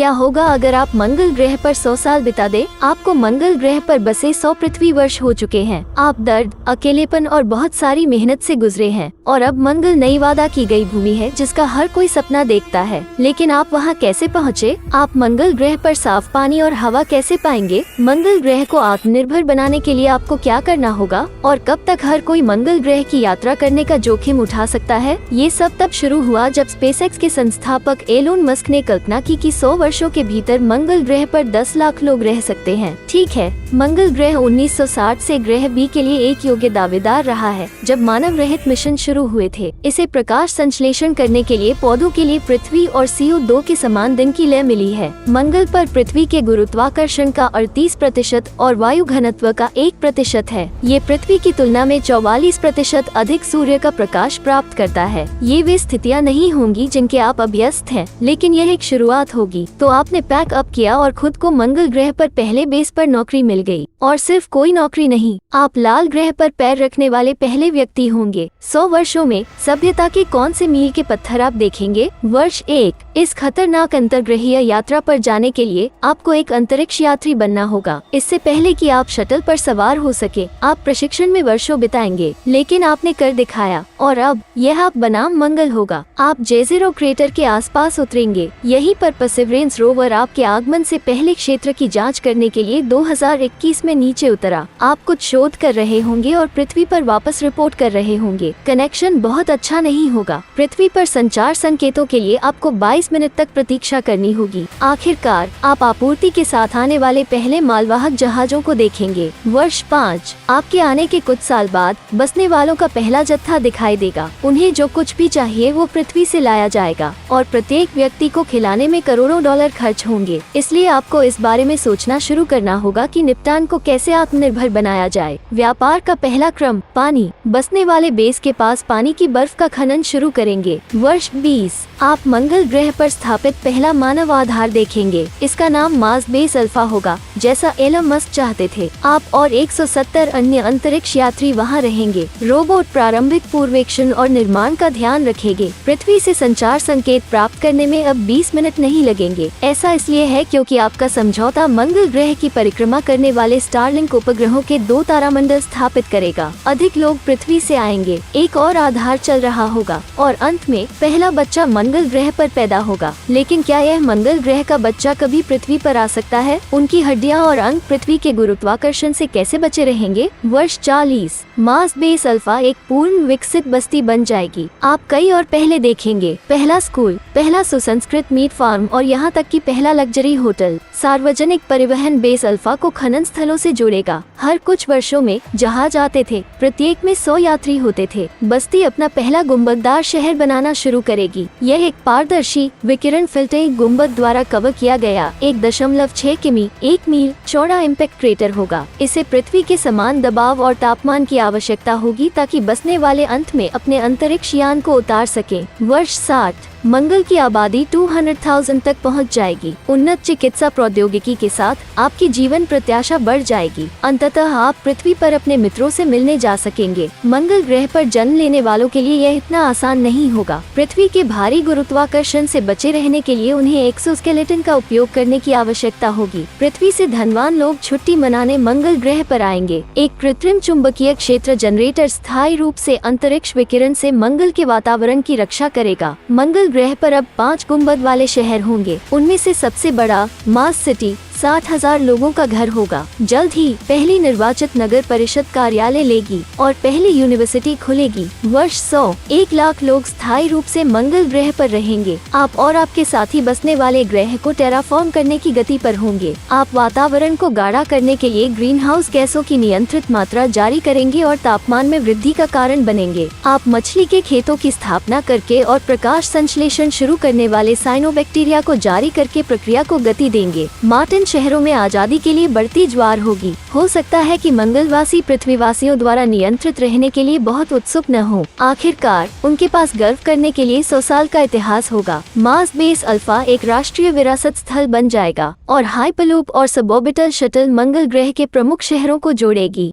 क्या होगा अगर आप मंगल ग्रह पर 100 साल बिता दे? आपको मंगल ग्रह पर बसे 100 पृथ्वी वर्ष हो चुके हैं। आप दर्द, अकेलेपन और बहुत सारी मेहनत से गुजरे हैं और अब मंगल नई वादा की गई भूमि है जिसका हर कोई सपना देखता है। लेकिन आप वहां कैसे पहुंचे? आप मंगल ग्रह पर साफ पानी और हवा कैसे पाएंगे? मंगल ग्रह को आत्मनिर्भर बनाने के लिए आपको क्या करना होगा और कब तक हर कोई मंगल ग्रह की यात्रा करने का जोखिम उठा सकता है? ये सब तब शुरू हुआ जब स्पेसएक्स के संस्थापक एलोन मस्क ने कल्पना की कि 100 वर्षों के भीतर मंगल ग्रह पर 10 लाख लोग रह सकते हैं। ठीक है, मंगल ग्रह 1960 से ग्रह बी के लिए एक योग्य दावेदार रहा है। जब मानव रहित मिशन शुरू हुए थे, इसे प्रकाश संश्लेषण करने के लिए पौधों के लिए पृथ्वी और CO2 के समान दिन की लय मिली है। मंगल पर पृथ्वी के गुरुत्वाकर्षण का 38% और वायु घनत्व का 1% है। ये पृथ्वी की तुलना में 44% अधिक सूर्य का प्रकाश प्राप्त करता है। ये वे स्थितियाँ नहीं होंगी जिनके आप अभ्यस्त हैं, लेकिन यह एक शुरुआत होगी। तो आपने पैक अप किया और खुद को मंगल ग्रह पर पहले बेस पर नौकरी मिल गई। और सिर्फ कोई नौकरी नहीं, आप लाल ग्रह पर पैर रखने वाले पहले व्यक्ति होंगे। 100 वर्षों में सभ्यता के कौन से मील के पत्थर आप देखेंगे? वर्ष 1, इस खतरनाक अंतर्ग्रहीय यात्रा पर जाने के लिए आपको एक अंतरिक्ष यात्री बनना होगा। इससे पहले कि आप शटल पर सवार हो सके, आप प्रशिक्षण में वर्षों बिताएंगे, लेकिन आपने कर दिखाया और अब यह आप बनाम मंगल होगा। आप जेज़ेरो क्रेटर के आसपास उतरेंगे। यहीं पर परसेवरेंस रोवर आपके आगमन से पहले क्षेत्र की जांच करने के लिए 2021 में नीचे उतरा। आप कुछ शोध कर रहे होंगे और पृथ्वी पर वापस रिपोर्ट कर रहे होंगे। कनेक्शन बहुत अच्छा नहीं होगा। पृथ्वी पर संचार संकेतों के लिए आपको 22 मिनट तक प्रतीक्षा करनी होगी। आखिरकार आप आपूर्ति के साथ आने वाले पहले मालवाहक जहाजों को देखेंगे। वर्ष 5, आपके आने के कुछ साल बाद बसने वालों का पहला जत्था दिखाई देगा। उन्हें जो कुछ भी चाहिए वो पृथ्वी से लाया जाएगा और प्रत्येक व्यक्ति को खिलाने में करोड़ों डॉलर खर्च होंगे। इसलिए आपको इस बारे में सोचना शुरू करना होगा कि निपटान को कैसे आत्मनिर्भर बनाया जाए। व्यापार का पहला क्रम, पानी। बसने वाले बेस के पास पानी की बर्फ का खनन शुरू करेंगे। वर्ष 20, आप मंगल ग्रह पर स्थापित पहला मानव आधार देखेंगे। इसका नाम मार्स बेस अल्फा होगा, जैसा एलन मस्क चाहते थे। आप और 170 अन्य अंतरिक्ष यात्री वहां रहेंगे। रोबोट प्रारंभिक पूर्वेक्षण और निर्माण का ध्यान रखेंगे। पृथ्वी से संचार संकेत प्राप्त करने में अब 20 मिनट नहीं लगेंगे। ऐसा इसलिए है क्योंकि आपका समझौता मंगल ग्रह की परिक्रमा करने वाले स्टारलिंक उपग्रहों के 2 तारामंडल स्थापित करेगा। अधिक लोग पृथ्वी से आएंगे, एक और आधार चल रहा होगा और अंत में पहला बच्चा मंगल ग्रह पर पैदा होगा। लेकिन क्या यह मंगल ग्रह का बच्चा कभी पृथ्वी पर आ सकता है? उनकी हड्डियां और अंग पृथ्वी के गुरुत्वाकर्षण से कैसे बचे रहेंगे? वर्ष 40, मार्स बेस अल्फा एक पूर्ण विकसित बस्ती बन जाएगी। आप कई और पहले देखेंगे। पहला स्कूल, पहला सुसंस्कृत मीट फार्म और यहाँ तक कि पहला लग्जरी होटल। सार्वजनिक परिवहन बेस अल्फा को खनन स्थलों से जोड़ेगा। हर कुछ वर्षों में जहाज आते थे, प्रत्येक में 100 यात्री होते थे। बस्ती अपना पहला गुंबददार शहर बनाना शुरू करेगी। यह एक पारदर्शी विकिरण फिल्टर गुंबद द्वारा कवर किया गया 1.6 किमी 1 मील चौड़ा इम्पैक्ट क्रेटर होगा। इसे पृथ्वी के समान दबाव और तापमान की आवश्यकता होगी ताकि बसने वाले अंत में अपने अंतरिक्ष यान को उतार सके। वर्ष 60, मंगल की आबादी 200,000 तक पहुंच जाएगी। उन्नत चिकित्सा प्रौद्योगिकी के साथ आपकी जीवन प्रत्याशा बढ़ जाएगी। अंततः आप पृथ्वी पर अपने मित्रों से मिलने जा सकेंगे। मंगल ग्रह पर जन्म लेने वालों के लिए यह इतना आसान नहीं होगा। पृथ्वी के भारी गुरुत्वाकर्षण से बचे रहने के लिए उन्हें एक्सोस्केलेटन का उपयोग करने की आवश्यकता होगी। पृथ्वी से धनवान लोग छुट्टी मनाने मंगल ग्रह पर आएंगे। एक कृत्रिम चुंबकीय क्षेत्र जनरेटर स्थायी रूप से अंतरिक्ष विकिरण से मंगल के वातावरण की रक्षा करेगा। मंगल ग्रह पर अब 5 गुंबद वाले शहर होंगे। उनमें से सबसे बड़ा मार्स सिटी 60,000 लोगों का घर होगा। जल्द ही पहली निर्वाचित नगर परिषद कार्यालय लेगी और पहली यूनिवर्सिटी खुलेगी। वर्ष 100, 1 लाख लोग स्थायी रूप से मंगल ग्रह पर रहेंगे। आप और आपके साथी बसने वाले ग्रह को टेराफॉर्म करने की गति पर होंगे। आप वातावरण को गाढ़ा करने के लिए ग्रीन हाउस गैसों की नियंत्रित मात्रा जारी करेंगे और तापमान में वृद्धि का कारण बनेंगे। आप मछली के खेतों की स्थापना करके और प्रकाश संश्लेषण शुरू करने वाले साइनोबैक्टीरिया को जारी करके प्रक्रिया को गति देंगे। मार्टिन शहरों में आजादी के लिए बढ़ती ज्वार होगी। हो सकता है कि मंगलवासी पृथ्वीवासियों द्वारा नियंत्रित रहने के लिए बहुत उत्सुक न हो। आखिरकार उनके पास गर्व करने के लिए 100 साल का इतिहास होगा। मार्स बेस अल्फा एक राष्ट्रीय विरासत स्थल बन जाएगा और हाइपरलूप और सबऑर्बिटल शटल मंगल ग्रह के प्रमुख शहरों को जोड़ेगी।